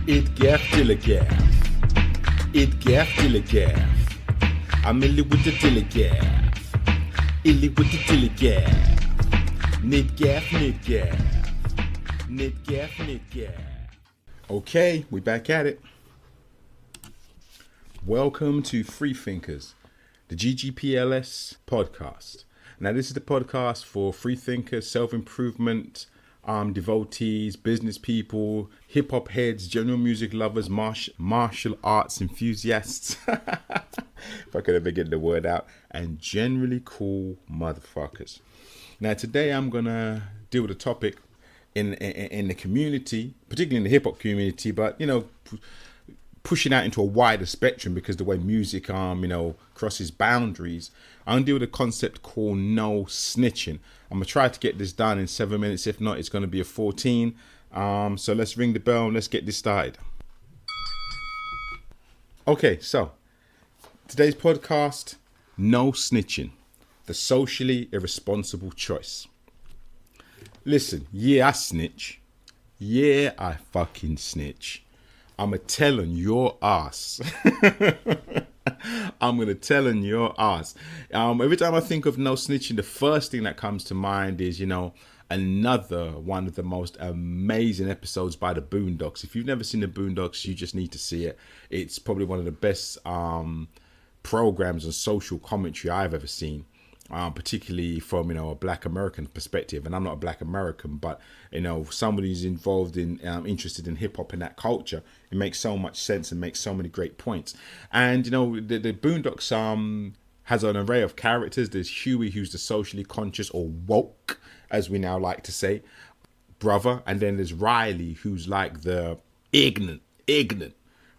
It gaff till a gaff. It gaff till a gaff. I'm illy with the till a gaff. Illy with the till a gaff. Nit gaff, nit gaff. Nit gaff, nit gaff. Okay, we back at it. Welcome to Freethinkers, the GGPLS podcast. Now, this is the podcast for free thinkers, self-improvement, devotees, business people, hip-hop heads, general music lovers, martial arts enthusiasts, if I could ever get the word out, and generally cool motherfuckers. Now, today I'm going to deal with a topic in the community, particularly in the hip-hop community, but, pushing out into a wider spectrum because the way music, crosses boundaries. I'm going to deal with a concept called no snitching. I'm going to try to get this done in 7 minutes. If not, it's going to be a 14. So let's ring the bell and let's get this started. Okay, so today's podcast, no snitching, the socially irresponsible choice. Listen, yeah, I snitch. Yeah, I fucking snitch. I'm a telling your ass. I'm going to tell on your ass. Every time I think of no snitching, the first thing that comes to mind is, another one of the most amazing episodes by the Boondocks. If you've never seen the Boondocks, you just need to see it. It's probably one of the best programs on social commentary I've ever seen. Particularly from, a black American perspective. And I'm not a black American, but, somebody who's involved in, interested in hip hop and that culture, it makes so much sense and makes so many great points. And, the Boondocks has an array of characters. There's Huey, who's the socially conscious or woke, as we now like to say, brother. And then there's Riley, who's like the ignorant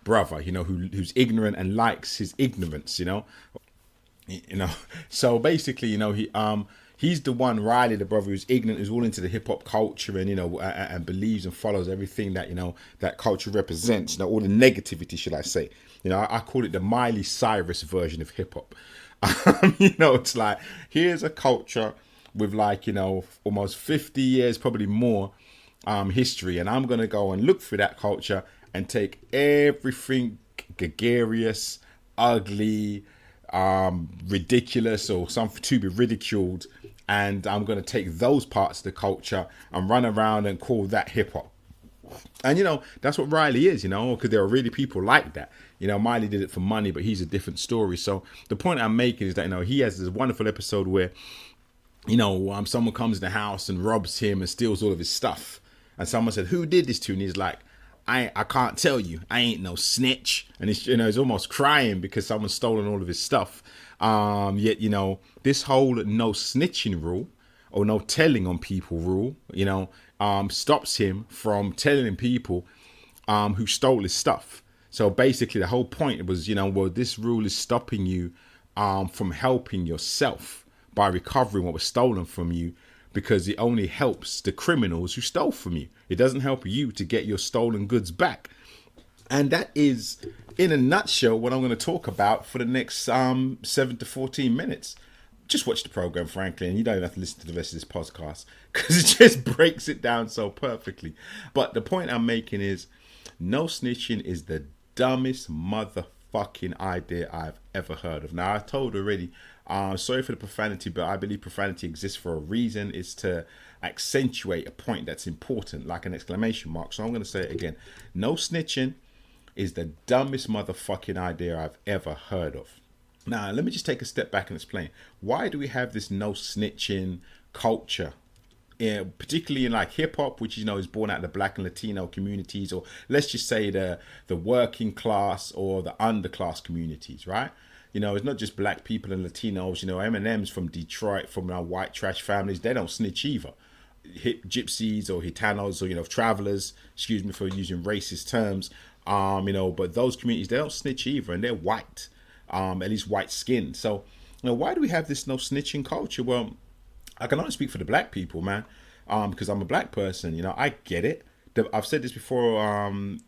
brother, who's ignorant and likes his ignorance, So basically, he's the one, Riley, the brother who's ignorant, who's all into the hip hop culture and, and believes and follows everything that, that culture represents, all the negativity, should I say. I call it the Miley Cyrus version of hip hop. It's like, here's a culture with almost 50 years, probably more history. And I'm going to go and look through that culture and take everything gregarious, ugly, ridiculous or something to be ridiculed, and I'm going to take those parts of the culture and run around and call that hip hop. And that's what Riley is, because there are really people like that. Miley did it for money, but he's a different story. So the point I'm making is that he has this wonderful episode where someone comes in the house and robs him and steals all of his stuff, and someone said, "Who did this to you?" And he's like, I can't tell you. I ain't no snitch. And he's almost crying because someone's stolen all of his stuff. Yet, this whole no snitching rule or no telling on people rule, stops him from telling people who stole his stuff. So basically the whole point was, this rule is stopping you from helping yourself by recovering what was stolen from you, because it only helps the criminals who stole from you. It doesn't help you to get your stolen goods back. And that is, in a nutshell, what I'm going to talk about for the next 7 to 14 minutes. Just watch the program, frankly, and you don't even have to listen to the rest of this podcast because it just breaks it down so perfectly. But the point I'm making is, no snitching is the dumbest motherfucking idea I've ever heard of. Now, I told already, sorry for the profanity, but I believe profanity exists for a reason. It's to accentuate a point that's important, like an exclamation mark. So I'm going to say it again. No snitching is the dumbest motherfucking idea I've ever heard of. Now, let me just take a step back and explain. Why do we have this no snitching culture? Particularly in like hip hop, which is born out of the black and Latino communities, or let's just say the working class or the underclass communities, right? It's not just black people and Latinos. Eminem's from Detroit, from white trash families. They don't snitch either. Gypsies or Gitanos or travelers. Excuse me for using racist terms. But those communities, they don't snitch either, and they're white, at least white skin. So, why do we have this no snitching culture? Well, I can only speak for the black people, man, because I'm a black person. I get it. I've said this before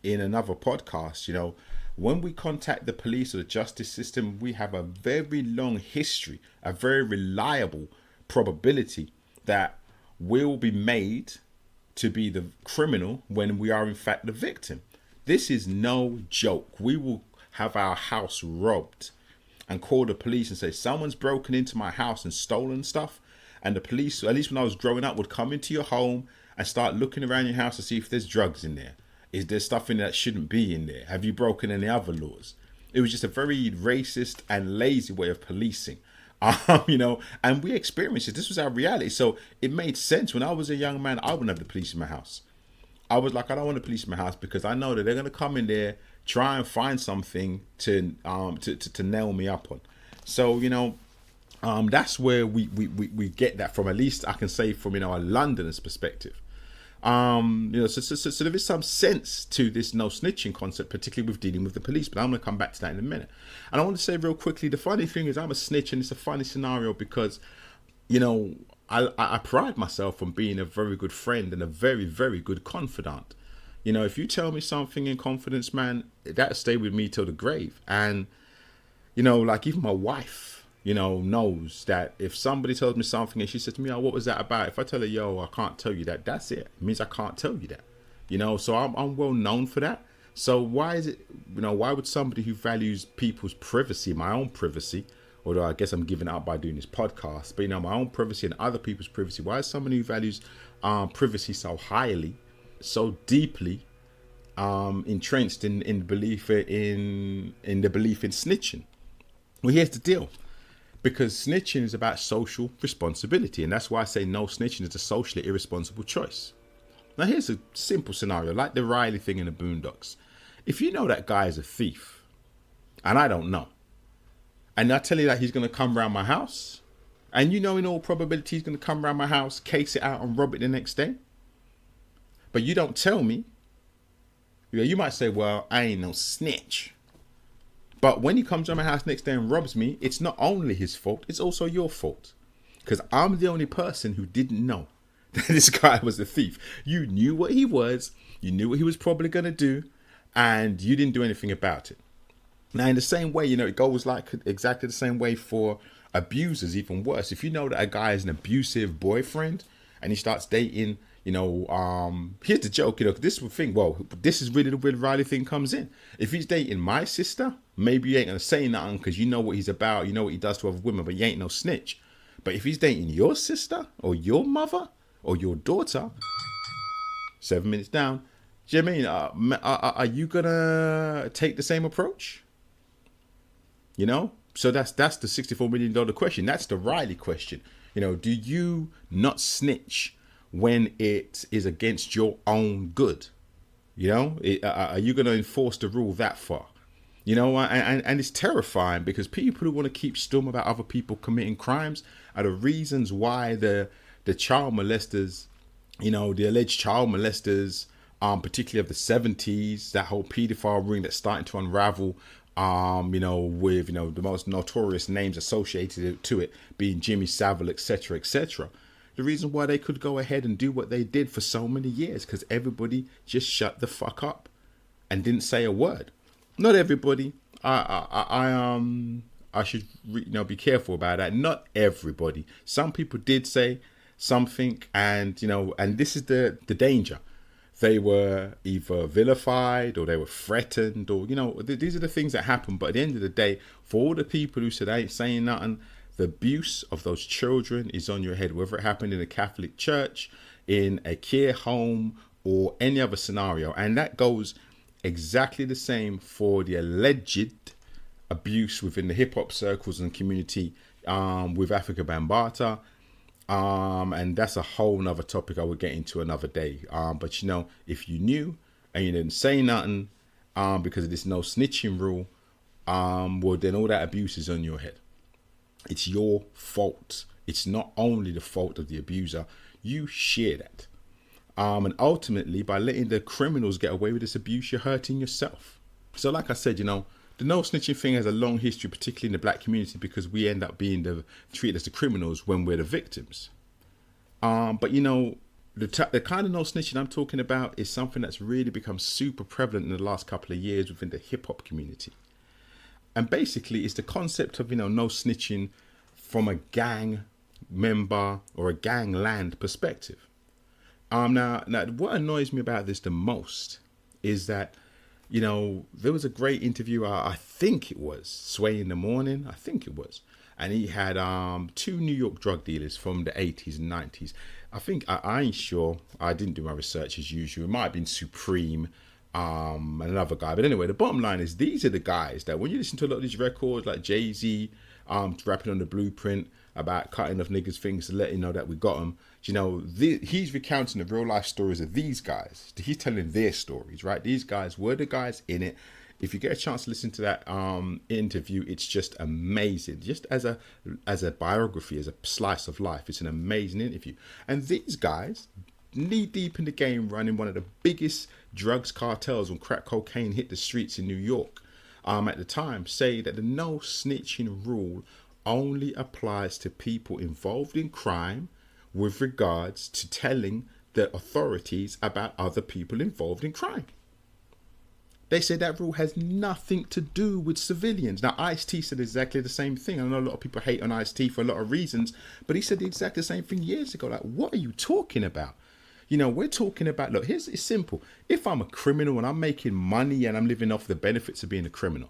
in another podcast. When we contact the police or the justice system, we have a very long history, a very reliable probability that we'll be made to be the criminal when we are in fact the victim. This is no joke. We will have our house robbed and call the police and say, someone's broken into my house and stolen stuff. And the police, at least when I was growing up, would come into your home and start looking around your house to see if there's drugs in there. Is there stuff in there that shouldn't be in there? Have you broken any other laws? It was just a very racist and lazy way of policing. And we experienced it. This was our reality. So it made sense. When I was a young man, I wouldn't have the police in my house. I was like, I don't want the police in my house because I know that they're going to come in there, try and find something to nail me up on. So, that's where we get that from. At least I can say from, a Londoner's perspective. So there is some sense to this no snitching concept, particularly with dealing with the police, but I'm going to come back to that in a minute. And I want to say real quickly, the funny thing is I'm a snitch, and it's a funny scenario because, I pride myself on being a very good friend and a very, very good confidant. If you tell me something in confidence, man, that'll stay with me till the grave. And, like even my wife, knows that if somebody tells me something and she says to me, oh, what was that about? If I tell her, yo, I can't tell you that, that's it. It means I can't tell you that, so I'm well known for that. So why is it, why would somebody who values people's privacy, my own privacy, although I guess I'm giving it up by doing this podcast, but my own privacy and other people's privacy, why is somebody who values privacy so highly, so deeply entrenched in the belief in snitching? Well, here's the deal. Because snitching is about social responsibility. And that's why I say no snitching is a socially irresponsible choice. Now, here's a simple scenario, like the Riley thing in the Boondocks. If you know that guy is a thief, and I don't know, and I tell you that he's going to come around my house, and in all probability he's going to come around my house, case it out, and rob it the next day, but you don't tell me, you might say, well, I ain't no snitch. But when he comes to my house next day and robs me, it's not only his fault, it's also your fault. Because I'm the only person who didn't know that this guy was a thief. You knew what he was, you knew what he was probably going to do, and you didn't do anything about it. Now, in the same way, it goes like exactly the same way for abusers, even worse. If you know that a guy is an abusive boyfriend and he starts dating, here's the joke, this is the thing. Well, this is really the Will Riley thing comes in. If he's dating my sister, maybe you ain't gonna say nothing because you know what he's about, you know what he does to other women, but you ain't no snitch. But if he's dating your sister or your mother or your daughter, 7 minutes down, do you know what I mean? Are you gonna take the same approach? So that's the $64 million question. That's the Riley question. Do you not snitch when it is against your own good? Are you going to enforce the rule that far? And it's terrifying because people who want to keep stum about other people committing crimes are the reasons why the child molesters, the alleged child molesters, particularly of the 70s, that whole paedophile ring that's starting to unravel, with, the most notorious names associated to it being Jimmy Savile, etc., etc. The reason why they could go ahead and do what they did for so many years, because everybody just shut the fuck up and didn't say a word. Not everybody. I should be careful about that. Not everybody. Some people did say something, and and this is the danger. They were either vilified or they were threatened, or these are the things that happen. But at the end of the day, for all the people who said I ain't saying nothing, the abuse of those children is on your head, whether it happened in a Catholic church, in a care home, or any other scenario. And that goes exactly the same for the alleged abuse within the hip hop circles and community with Africa Bambaataa. And that's a whole nother topic I would get into another day. But if you knew and you didn't say nothing because of this no snitching rule, well, then all that abuse is on your head. It's your fault. It's not only the fault of the abuser. You share that. And ultimately, by letting the criminals get away with this abuse, you're hurting yourself. So like I said, the no snitching thing has a long history, particularly in the black community, because we end up being treated as the criminals when we're the victims. But the kind of no snitching I'm talking about is something that's really become super prevalent in the last couple of years within the hip hop community. And basically, it's the concept of, no snitching from a gang member or a gangland perspective. Now, what annoys me about this the most is that there was a great interview. I think it was Sway in the Morning. I think it was. And he had two New York drug dealers from the 80s and 90s. I think, I ain't sure. I didn't do my research as usual. It might have been Supreme and another guy. But anyway, the bottom line is these are the guys that when you listen to a lot of these records like Jay-Z rapping on the Blueprint about cutting off niggas' things to let you know that we got them. He's recounting the real life stories of these guys. He's telling their stories, right? These guys were the guys in it. If you get a chance to listen to that interview, it's just amazing. Just as a biography, as a slice of life, it's an amazing interview. And these guys, knee deep in the game, running one of the biggest drugs cartels when crack cocaine hit the streets in New York at the time, say that the no snitching rule only applies to people involved in crime with regards to telling the authorities about other people involved in crime. They say that rule has nothing to do with civilians. Now, Ice-T said exactly the same thing. I know a lot of people hate on Ice-T for a lot of reasons, but he said exactly the same thing years ago. Like, what are you talking about? We're talking about, look, it's simple. If I'm a criminal and I'm making money and I'm living off the benefits of being a criminal,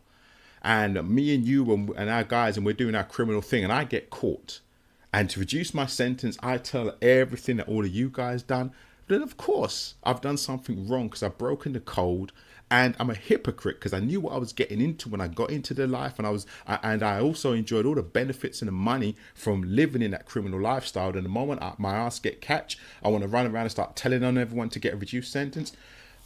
and me and you and our guys, and we're doing our criminal thing, and I get caught, and to reduce my sentence, I tell everything that all of you guys done, then of course I've done something wrong because I've broken the code. And I'm a hypocrite because I knew what I was getting into when I got into the life, and I also enjoyed all the benefits and the money from living in that criminal lifestyle. And the moment my ass get catch, I want to run around and start telling on everyone to get a reduced sentence.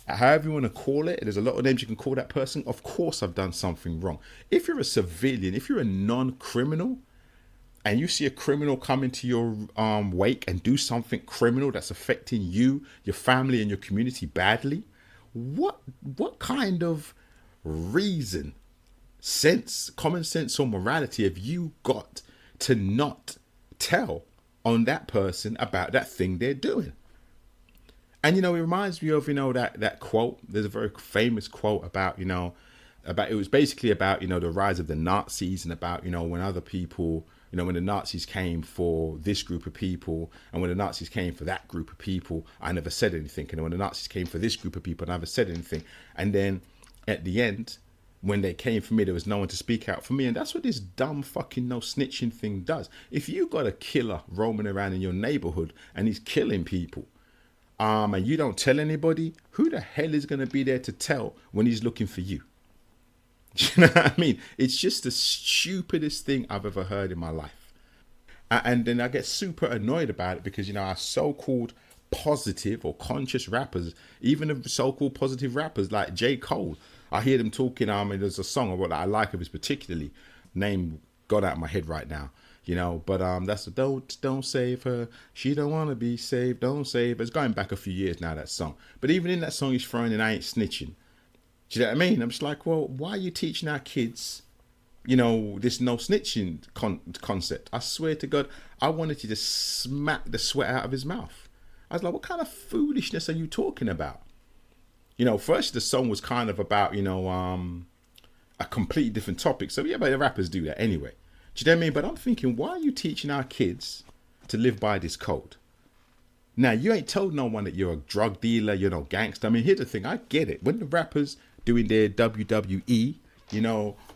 However you want to call it, there's a lot of names you can call that person. Of course, I've done something wrong. If you're a civilian, if you're a non-criminal, and you see a criminal come into your wake and do something criminal that's affecting you, your family, and your community badly. What kind of reason, common sense or morality have you got to not tell on that person about that thing they're doing? And it reminds me of that quote. There's a very famous quote about it was basically about the rise of the Nazis, and about when other people, when the Nazis came for this group of people, and when the Nazis came for that group of people, I never said anything. And when the Nazis came for this group of people, I never said anything. And then at the end, when they came for me, there was no one to speak out for me. And that's what this dumb fucking no snitching thing does. If you got a killer roaming around in your neighborhood and he's killing people, and you don't tell anybody, who the hell is going to be there to tell when he's looking for you? Do you know what I mean? It's just the stupidest thing I've ever heard in my life. And then I get super annoyed about it because, our so-called positive or conscious rappers, even the so-called positive rappers like J. Cole, I hear them talking, there's a song that I like of his particularly, name got out of my head right now, but that's the don't save her, she don't want to be saved, don't save her. It's going back a few years now, that song. But even in that song, he's throwing in I ain't snitching. Do you know what I mean? I'm just like, well, why are you teaching our kids, this no snitching concept? I swear to God, I wanted to just smack the sweat out of his mouth. I was like, what kind of foolishness are you talking about? First the song was kind of about, a completely different topic. So yeah, but the rappers do that anyway. Do you know what I mean? But I'm thinking, why are you teaching our kids to live by this code? Now, you ain't told no one that you're a drug dealer, you're no gangster. I mean, here's the thing, I get it. When the rappers doing their WWE,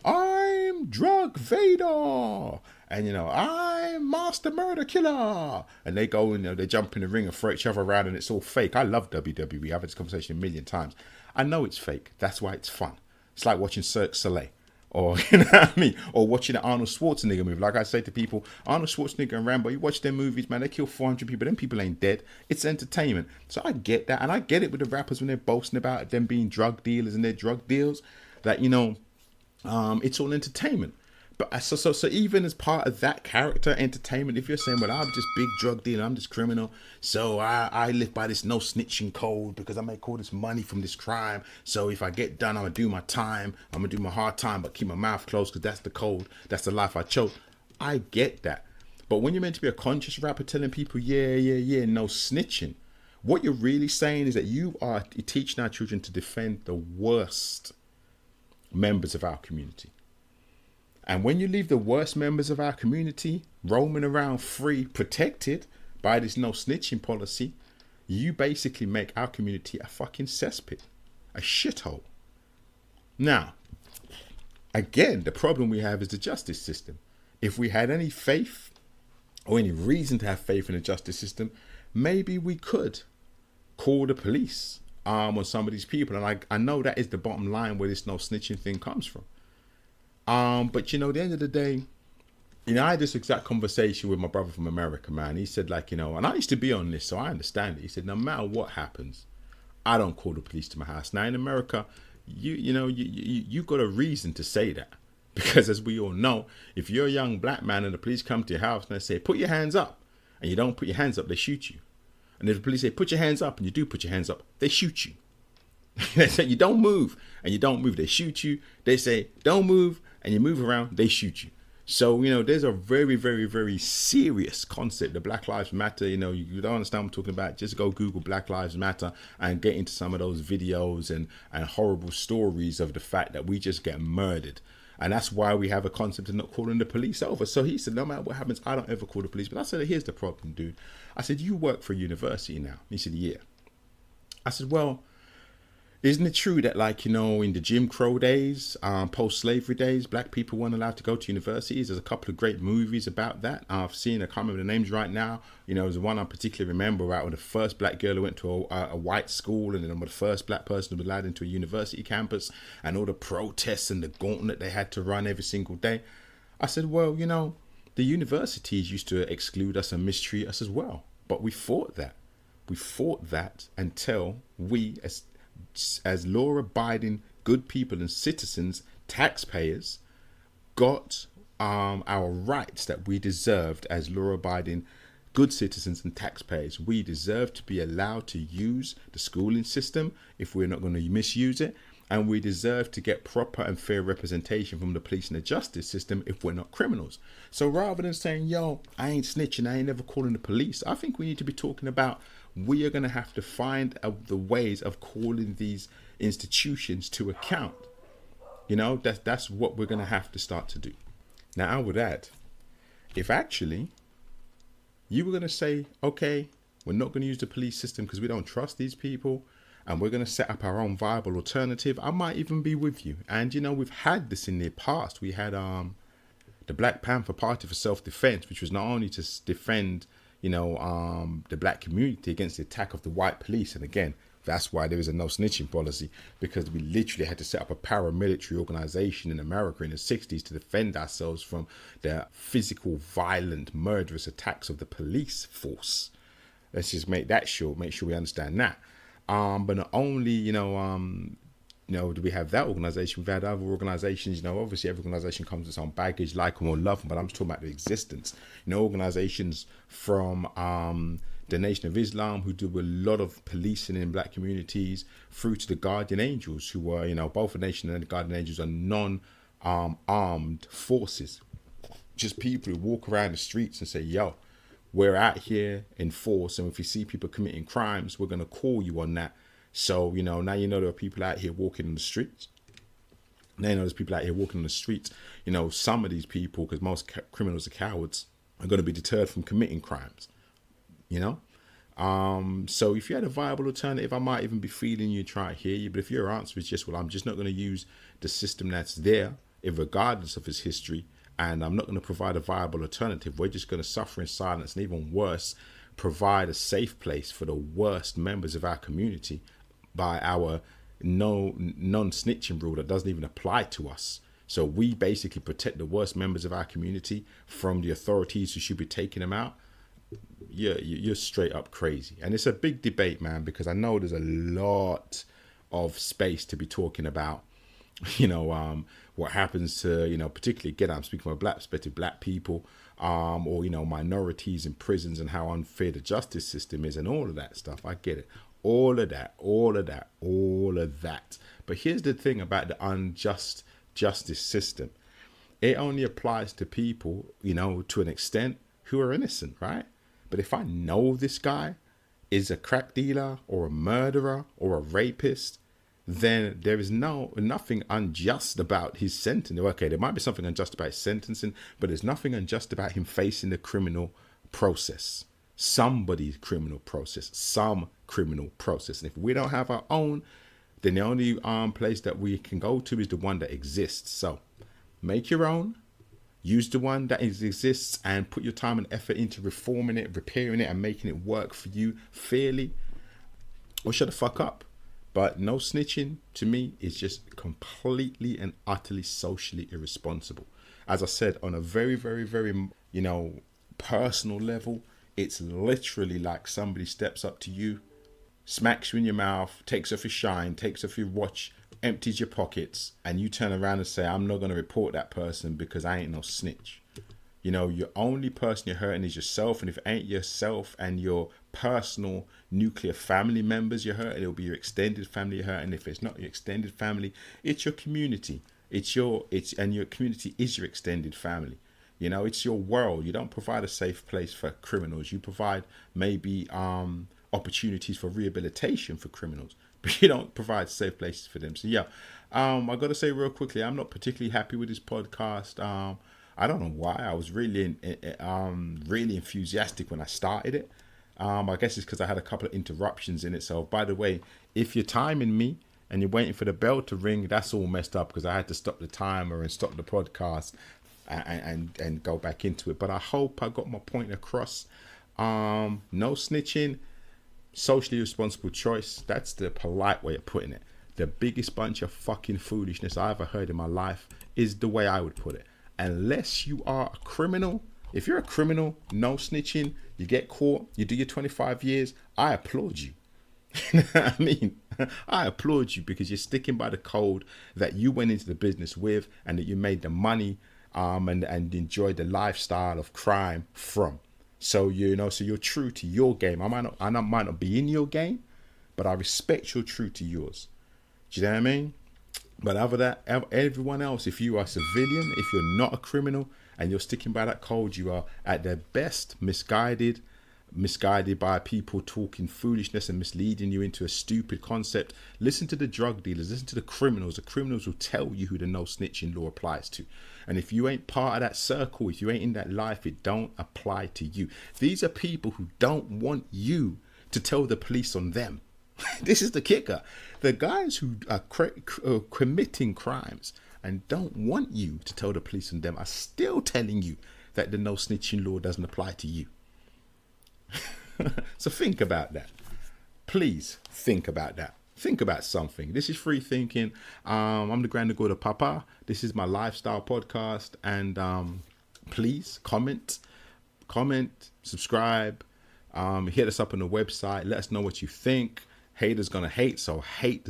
I'm Drug Vader, and I'm Master Murder Killer, and they go and they jump in the ring and throw each other around, and it's all fake. I love WWE. I've had this conversation a million times. I know it's fake. That's why it's fun. It's like watching Cirque du Soleil, or what I mean, or watching an Arnold Schwarzenegger movie. Like I say to people, Arnold Schwarzenegger and Rambo, you watch their movies, man, they kill 400 people. Them people ain't dead. It's entertainment. So I get that, and I get it with the rappers when they're boasting about them being drug dealers and their drug deals. That it's all entertainment. But so even as part of that character entertainment, if you're saying, well, I'm just big drug dealer, I'm just criminal, so I live by this no snitching code because I make all this money from this crime. So if I get done, I'm gonna do my time. I'm gonna do my hard time, but keep my mouth closed because that's the code. That's the life I chose. I get that. But when you're meant to be a conscious rapper telling people, yeah, no snitching, what you're really saying is that you're teaching our children to defend the worst members of our community. And when you leave the worst members of our community roaming around free, protected by this no snitching policy, you basically make our community a fucking cesspit, a shithole. Now, again, the problem we have is the justice system. If we had any faith or any reason to have faith in the justice system, maybe we could call the police on some of these people. And I know that is the bottom line where this no snitching thing comes from. But at the end of the day, I had this exact conversation with my brother from America, man. He said, like, and I used to be on this, so I understand it. He said, no matter what happens, I don't call the police to my house. Now in America, you got a reason to say that, because as we all know, if you're a young black man and the police come to your house and they say, put your hands up, and you don't put your hands up, they shoot you. And if the police say, put your hands up, and you do put your hands up, they shoot you. They say, you don't move, and you don't move, they shoot you. They say, don't move, and you move around, they shoot you. So, there's a very, very, very serious concept, the Black Lives Matter. You don't understand what I'm talking about. Just go Google Black Lives Matter and get into some of those videos and horrible stories of the fact that we just get murdered. And that's why we have a concept of not calling the police over. So he said, no matter what happens, I don't ever call the police. But I said, here's the problem, dude. I said, you work for a university now. He said, yeah. I said, well, isn't it true that, like, in the Jim Crow days, post-slavery days, black people weren't allowed to go to universities? There's a couple of great movies about that. I've seen, I can't remember the names right now. There's one I particularly remember, right, when the first black girl who went to a white school, and then the first black person who was allowed into a university campus, and all the protests and the gauntlet they had to run every single day. I said, well, the universities used to exclude us and mistreat us as well. But we fought that. We fought that until we, as law-abiding good people and citizens, taxpayers, got our rights that we deserved as law-abiding good citizens and taxpayers. We deserve to be allowed to use the schooling system if we're not going to misuse it. And we deserve to get proper and fair representation from the police and the justice system if we're not criminals. So rather than saying, yo, I ain't snitching, I ain't never calling the police, I think we need to be talking about, we are going to have to find the ways of calling these institutions to account. That's what we're going to have to start to do. Now, I would add, if actually you were going to say, okay, we're not going to use the police system because we don't trust these people, and we're going to set up our own viable alternative, I might even be with you. And, we've had this in the past. We had the Black Panther Party for Self-Defense, which was not only to defend, the black community against the attack of the white police. And again, that's why there is a no snitching policy, because we literally had to set up a paramilitary organization in America in the 60s to defend ourselves from the physical, violent, murderous attacks of the police force. Let's just make that short, make sure we understand that. But not only, do we have that organization, we've had other organizations, obviously every organization comes with its own baggage, like them or love them, but I'm just talking about the existence. Organizations from the Nation of Islam, who do a lot of policing in black communities, through to the Guardian Angels, who are, both the Nation and the Guardian Angels are non-armed forces. Just people who walk around the streets and say, yo, we're out here in force, and if we see people committing crimes, we're going to call you on that. So, now there are people out here walking in the streets. Now there's people out here walking in the streets. Some of these people, because most criminals are cowards, are going to be deterred from committing crimes. So if you had a viable alternative, I might even be feeling you, try to hear you. But if your answer is just, well, I'm just not going to use the system that's there, regardless of its history, and I'm not going to provide a viable alternative, we're just going to suffer in silence, and even worse, provide a safe place for the worst members of our community by our non-snitching rule that doesn't even apply to us. So we basically protect the worst members of our community from the authorities who should be taking them out. You're straight up crazy. And it's a big debate, man, because I know there's a lot of space to be talking about, what happens to, particularly, again, I'm speaking from a black perspective, black people, or, minorities in prisons, and how unfair the justice system is, and all of that stuff. I get it. All of that. But here's the thing about the unjust justice system. It only applies to people, to an extent, who are innocent, right? But if I know this guy is a crack dealer or a murderer or a rapist, then there is nothing unjust about his sentencing. Okay, there might be something unjust about his sentencing, but there's nothing unjust about him facing the criminal process. Somebody's criminal process, some criminal process. And if we don't have our own then the only place that we can go to is the one that exists. So make your own. Use the one that exists and put your time and effort into reforming it, repairing it, and making it work for you fairly. Or shut the fuck up. But no snitching, to me, is just completely and utterly socially irresponsible. As I said, on a very, very, very, personal level, it's literally like somebody steps up to you, smacks you in your mouth, takes off your shine, takes off your watch, empties your pockets, and you turn around and say, I'm not going to report that person because I ain't no snitch. Your only person you're hurting is yourself, and if it ain't yourself and your personal nuclear family members you're hurting, it'll be your extended family you're hurting. If it's not your extended family, it's your community. And your community is your extended family. It's your world. You don't provide a safe place for criminals. You provide maybe opportunities for rehabilitation for criminals, but you don't provide safe places for them. So I got to say real quickly, I'm not particularly happy with this podcast. I don't know why. I was really enthusiastic when I started it. I guess it's because I had a couple of interruptions in it. So by the way, if you're timing me and you're waiting for the bell to ring, that's all messed up because I had to stop the timer and stop the podcast and go back into it. But I hope I got my point across. No snitching, socially responsible choice. That's the polite way of putting it. The biggest bunch of fucking foolishness I ever heard in my life is the way I would put it. Unless you are a criminal, if you're a criminal, no snitching, you get caught, you do your 25 years, I applaud you. I applaud you because you're sticking by the code that you went into the business with and that you made the money and enjoyed the lifestyle of crime from. So, so you're true to your game. I might not be in your game, but I respect you're true to yours. Do you know what I mean? But other than that, everyone else, if you are a civilian, if you're not a criminal and you're sticking by that code, you are at their best misguided by people talking foolishness and misleading you into a stupid concept. Listen to the drug dealers, listen to the criminals. The criminals will tell you who the no snitching law applies to. And if you ain't part of that circle, if you ain't in that life, it don't apply to you. These are people who don't want you to tell the police on them. This is the kicker. The guys who are committing crimes and don't want you to tell the police on them are still telling you that the no snitching law doesn't apply to you. So think about that. Please think about that. Think about something. This is Free Thinking. I'm the Grand Go to Papa. This is my lifestyle podcast. And please comment, subscribe, hit us up on the website. Let us know what you think. Haters gonna hate, so hate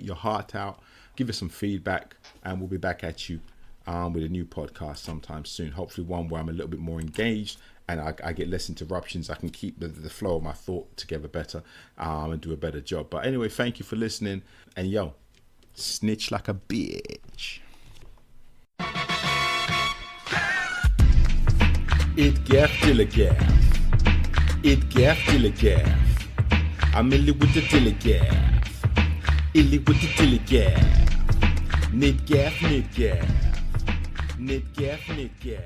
your heart out. Give us some feedback, and we'll be back at you with a new podcast sometime soon. Hopefully one where I'm a little bit more engaged and I get less interruptions. I can keep the flow of my thought together better and do a better job. But anyway, thank you for listening. And snitch like a bitch. It gaff till a gaff. It gaff till a gaff. I'm illy with the dilly gaff. Illy with the dilly gaff. Nit gaff, nit gaff. Nit gaff, nit gaff.